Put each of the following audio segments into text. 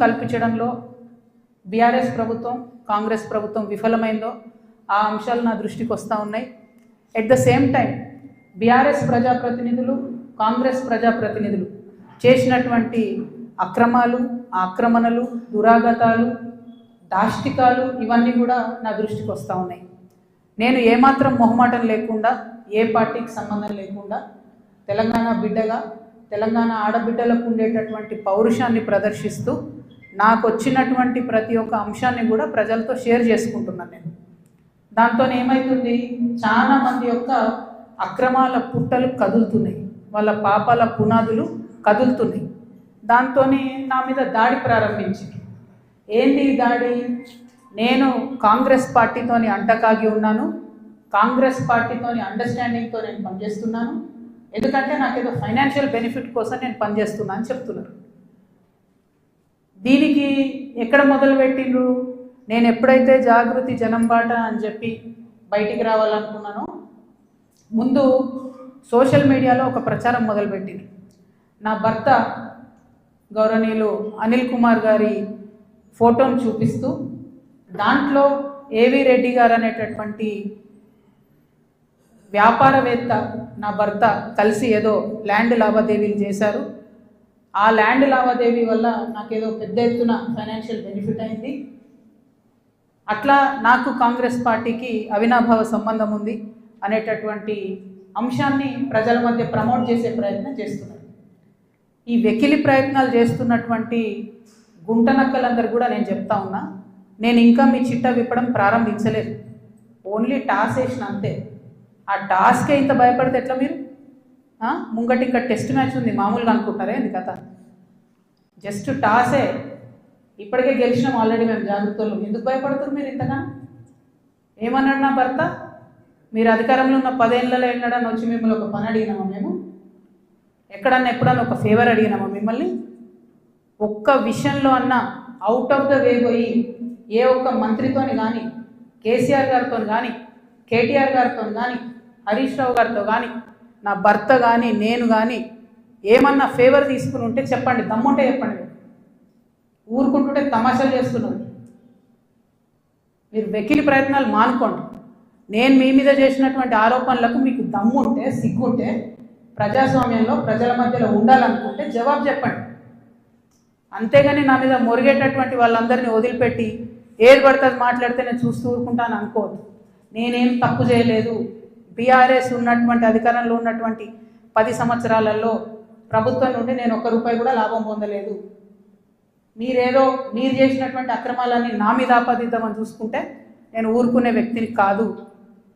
కల్పించడంలో బీఆర్ఎస్ ప్రభుత్వం కాంగ్రెస్ ప్రభుత్వం విఫలమైందో ఆ అంశాలు నా దృష్టికి వస్తూ ఉన్నాయి. At the same time BRS ప్రజాప్రతినిధులు కాంగ్రెస్ ప్రజాప్రతినిధులు చేసినటువంటి అక్రమాలు ఆక్రమణలు దురాగతాలు దాష్టికాలు ఇవన్నీ కూడా నా దృష్టికి వస్తూ ఉన్నాయి. నేను ఏమాత్రం మొహమాటం లేకుండా ఏ పార్టీకి సంబంధం లేకుండా తెలంగాణ బిడ్డగా తెలంగాణ ఆడబిడ్డలకు ఉండేటటువంటి పౌరుషాన్ని ప్రదర్శిస్తూ నాకు వచ్చినటువంటి ప్రతి ఒక్క అంశాన్ని కూడా ప్రజలతో షేర్ చేసుకుంటున్నాను. నేను దాంతో ఏమవుతుంది, చాలా మంది యొక్క అక్రమాల పుట్టలు కదులుతున్నాయి, వాళ్ళ పాపాల పునాదులు కదులుతున్నాయి. దాంతో నా మీద దాడి ప్రారంభించి ఏంటి దాడి, నేను కాంగ్రెస్ పార్టీతోని అంటకాగి ఉన్నాను, కాంగ్రెస్ పార్టీతోని అండర్స్టాండింగ్తో నేను పనిచేస్తున్నాను, ఎందుకంటే నాకేదో ఫైనాన్షియల్ బెనిఫిట్ కోసం నేను పనిచేస్తున్నా అని చెప్తున్నారు. దీనికి ఎక్కడ మొదలుపెట్టిండ్రు, నేను ఎప్పుడైతే జాగృతి జనం బాట అని చెప్పి బయటికి రావాలనుకున్నానో ముందు సోషల్ మీడియాలో ఒక ప్రచారం మొదలుపెట్టింది. నా భర్త గౌరవనీయులు అనిల్ కుమార్ గారి ఫోటోను చూపిస్తూ దాంట్లో ఏవి రెడ్డి గారు అనేటటువంటి వ్యాపారవేత్త నా భర్త కలిసి ఏదో ల్యాండ్ లావాదేవీలు చేశారు, ఆ ల్యాండ్ లావాదేవీ వల్ల నాకేదో పెద్ద ఎత్తున ఫైనాన్షియల్ బెనిఫిట్ అయింది, అట్లా నాకు కాంగ్రెస్ పార్టీకి అవినాభావ సంబంధం ఉంది అనేటటువంటి అంశాన్ని ప్రజల మధ్య ప్రమోట్ చేసే ప్రయత్నం చేస్తున్నారు. ఈ వెకిలి ప్రయత్నాలు చేస్తున్నటువంటి గుంటనక్కలందరూ కూడా నేను చెప్తా ఉన్నా, నేను ఇంకా మీ చిట్టా విప్పడం ప్రారంభించలేదు, ఓన్లీ టాస్ వేసిన అంతే. ఆ టాస్కే ఇంత భయపడితే ఎట్లా మీరు? ముంగటి ఇంకా టెస్ట్ మ్యాచ్ ఉంది మామూలుగా అనుకుంటారే ఇది కథ, జస్ట్ టాసే, ఇప్పటికే గెలిచినాం ఆల్రెడీ మేము జాగ్రత్తలు, ఎందుకు భయపడుతున్నారు మీరు ఇంతగా? ఏమన్నాడు నా భర్త, మీరు అధికారంలో ఉన్న 10 ఏళ్ళలో ఎన్నడన్నా వచ్చి మిమ్మల్ని ఒక పని అడిగినామా మేము? ఎక్కడన్నా ఎప్పుడన్నా ఒక ఫేవర్ అడిగినామా మిమ్మల్ని? ఒక్క విషయంలో అన్నా అవుట్ ఆఫ్ ద వే పోయి ఏ ఒక్క మంత్రితోని కానీ కేసీఆర్ గారితో కానీ కేటీఆర్ గారితో కానీ హరీష్ రావు గారితో కానీ నా భర్త కానీ నేను కానీ ఏమన్నా ఫేవర్ తీసుకుని ఉంటే చెప్పండి, దమ్ముంటే చెప్పండి. ఊరుకుంటుంటే తమాషాలు చేస్తున్నారు. మీరు వెకిలి ప్రయత్నాలు మానుకోండి. నేను మీ మీద చేసినటువంటి ఆరోపణలకు మీకు దమ్ముంటే సిగ్గుంటే ప్రజాస్వామ్యంలో ప్రజల మధ్యలో ఉండాలనుకుంటే జవాబు చెప్పండి. అంతేగాని నా మీద మొరిగేటటువంటి వాళ్ళందరినీ వదిలిపెట్టి ఏది పడుతుంది మాట్లాడితే నేను చూస్తూ ఊరుకుంటాను అనుకోవద్దు. నేనేం తప్పు చేయలేదు. బీఆర్ఎస్ ఉన్నటువంటి అధికారంలో ఉన్నటువంటి 10 సంవత్సరాలలో ప్రభుత్వం నుండి నేను ₹1 కూడా లాభం పొందలేదు. మీరు చేసినటువంటి అక్రమాలన్నీ నా మీద ఆపాదిద్దామని చూసుకుంటే నేను ఊరుకునే వ్యక్తిని కాదు.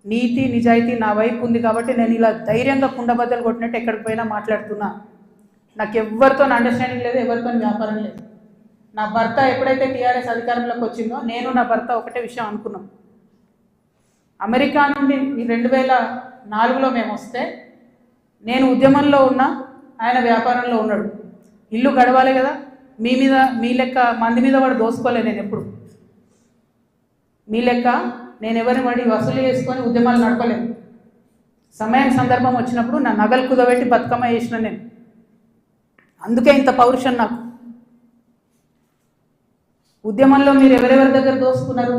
నీతి నిజాయితీ నా వైపు ఉంది కాబట్టి నేను ఇలా ధైర్యంగా కుండబద్దలు కొట్టినట్టు ఎక్కడికి పోయినా మాట్లాడుతున్నా. నాకు ఎవరితో అండర్స్టాండింగ్ లేదు, ఎవరితో వ్యాపారం లేదు. నా భర్త ఎప్పుడైతే టీఆర్ఎస్ అధికారంలోకి వచ్చిందో నేను నా భర్త ఒకటే విషయం అనుకున్నాం. అమెరికా నుండి 2004లో మేము వస్తే నేను ఉద్యమంలో ఉన్నా, ఆయన వ్యాపారంలో ఉన్నాడు. ఇల్లు గడవాలి కదా, మీ లెక్క మంది మీద వాడు దోసుకోలే. నేను ఎప్పుడు మీ లెక్క నేను ఎవరిని వాడి వసూలు చేసుకొని ఉద్యమాలు నడపలేను. సమయం సందర్భం వచ్చినప్పుడు నా నగలు కుదబెట్టి బతుకమ్మ చేసిన నేను. అందుకే ఇంత పౌరుషం నాకు. ఉద్యమంలో మీరు ఎవరెవరి దగ్గర దోసుకున్నారు,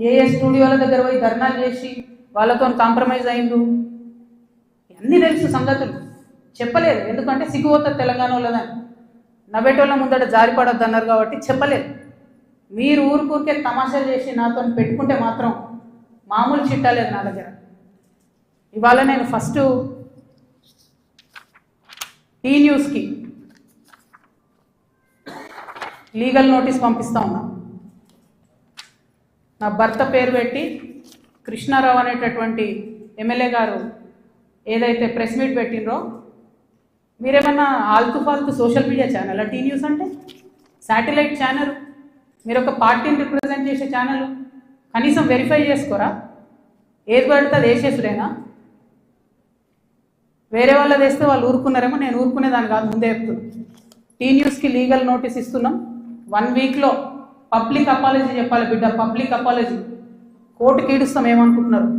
ఏ స్టూడియోల దగ్గర పోయి ధర్నాలు చేసి వాళ్ళతో కాంప్రమైజ్ అయిండు, అన్నీ తెలుసు సంగతులు. చెప్పలేదు, ఎందుకంటే సిగ్గుపోతుంది తెలంగాణ వాళ్ళదని. నవ్వేటోళ్ళ ముందట జారిపడొద్దు అన్నారు కాబట్టి చెప్పలేదు. మీరు ఊరికే తమాషాలు చేసి నాతో పెట్టుకుంటే మాత్రం మామూలు చిట్టా లేదు నా దగ్గర. ఇవాళ నేను ఫస్ట్ టీ న్యూస్కి లీగల్ నోటీస్ పంపిస్తా ఉన్నా. నా భర్త పేరు పెట్టి కృష్ణారావు అనేటటువంటి ఎమ్మెల్యే గారు ఏదైతే ప్రెస్ మీట్ పెట్టినరో, మీరేమన్నా ఆల్తు ఫాల్తు social media channel T news అంటే శాటిలైట్ ఛానల్, మీరు ఒక పార్టీని రిప్రజెంట్ చేసే ఛానల్, కనీసం వెరిఫై చేసుకోరా? ఏది పడితే అది వేసేసుడేనా? వేరే వాళ్ళది వేస్తే వాళ్ళు ఊరుకున్నారేమో, నేను ఊరుకునేదాన్ని కాదు, ముందే చెప్తున్నాను. టీ న్యూస్కి లీగల్ నోటీస్ ఇస్తున్నాం. 1 వీక్లో పబ్లిక్ అపాలజీ చెప్పాలి బిడ్డ, పబ్లిక్ అపాలజీ. కోర్టుకి ఈడుస్తాం ఏమనుకుంటున్నారు.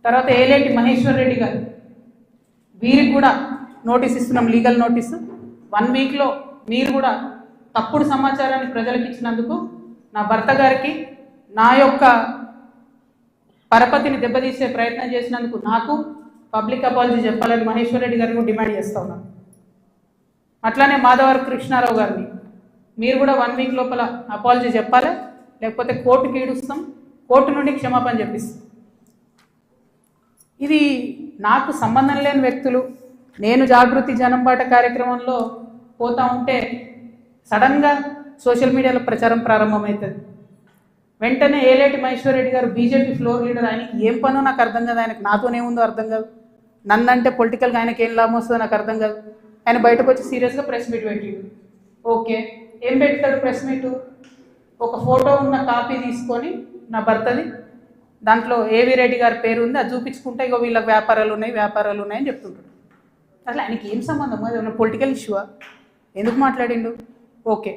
తర్వాత ఏలేటి మహేశ్వర్ రెడ్డి గారు, వీరికి కూడా నోటీస్ ఇస్తున్నాం, లీగల్ నోటీసు. 1 వీక్లో మీరు కూడా తప్పుడు సమాచారాన్ని ప్రజలకు ఇచ్చినందుకు నా భర్త గారికి, నా యొక్క పరపతిని దెబ్బతీసే ప్రయత్నం చేసినందుకు నాకు పబ్లిక్ అపాలజీ చెప్పాలని మహేశ్వర్ రెడ్డి గారిని డిమాండ్ చేస్తా ఉన్నాను. అట్లానే మాధవర్ కృష్ణారావు గారిని మీరు కూడా 1 వీక్ లోపల అపాలజీ చెప్పాలి, లేకపోతే కోర్టుకి ఈడుస్తాం, కోర్టు నుండి క్షమాపణ చెప్పిస్తాం. ఇది నాకు సంబంధం లేని వ్యక్తులు. నేను జాగృతి జనంబాట కార్యక్రమంలో పోతా ఉంటే సడన్గా సోషల్ మీడియాలో ప్రచారం ప్రారంభమవుతుంది. వెంటనే ఏలేటి మహేశ్వర్ రెడ్డి గారు బీజేపీ ఫ్లోర్ లీడర్, ఆయనకి ఏం పనో నాకు అర్థం కాదు, ఆయనకు నాతోనేముందో అర్థం కాదు, నన్నంటే పొలిటికల్గా ఆయనకి ఏం లాభం వస్తుందో నాకు అర్థం కాదు. ఆయన బయటకు వచ్చి సీరియస్గా ప్రెస్ మీట్ పెట్టిండు. ఓకే, ఏం పెడతాడు ప్రెస్ మీటు? ఒక ఫోటో ఉన్న కాపీ తీసుకొని నా భర్తది, దాంట్లో ఏవి రెడ్డి గారి పేరు ఉంది, అది చూపించుకుంటే ఇగో వీళ్ళకి వ్యాపారాలు ఉన్నాయని చెప్తుంటాడు. అసలు ఆయనకి ఏం సంబంధం? అది ఉన్న పొలిటికల్ ఇష్యూవా? ఎందుకు మాట్లాడిండు? ఓకే,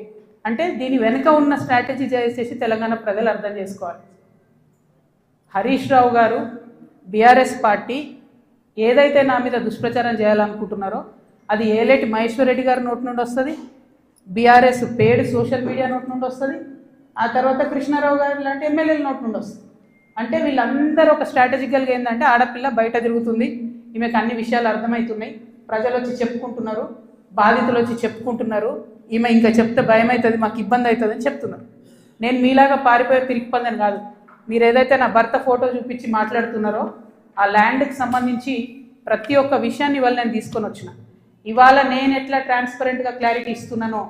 అంటే దీని వెనుక ఉన్న స్ట్రాటజీ చేసేసి తెలంగాణ ప్రజలు అర్థం చేసుకోవాలి. హరీష్ రావు గారు, బీఆర్ఎస్ పార్టీ ఏదైతే నా మీద దుష్ప్రచారం చేయాలనుకుంటున్నారో అది ఏలేటి మహేశ్వర్ రెడ్డి గారి నోటి నుండి వస్తుంది, బీఆర్ఎస్ పేడ్ సోషల్ మీడియా నోటి నుండి వస్తుంది, ఆ తర్వాత కృష్ణారావు గారు లాంటి ఎమ్మెల్యేల నోటి నుండి వస్తుంది. అంటే వీళ్ళందరూ ఒక స్ట్రాటజికల్గా ఏంటంటే ఆడపిల్ల బయట తిరుగుతుంది, ఈమెకు అన్ని విషయాలు అర్థమవుతున్నాయి, ప్రజలు వచ్చి చెప్పుకుంటున్నారు, బాధితులు వచ్చి చెప్పుకుంటున్నారు, ఈమె ఇంకా చెప్తే భయం అవుతుంది, మాకు ఇబ్బంది అవుతుంది అని చెప్తున్నారు. నేను మీలాగా పారిపోయే తిరిగిపోందని కాదు. మీరు ఏదైతే నా భర్త ఫోటో చూపించి మాట్లాడుతున్నారో ఆ ల్యాండ్కి సంబంధించి ప్రతి ఒక్క విషయాన్ని ఇవాళ నేను తీసుకొని వచ్చిన. ఇవాళ నేను ఎట్లా ట్రాన్స్పరెంట్గా క్లారిటీ ఇస్తున్నానో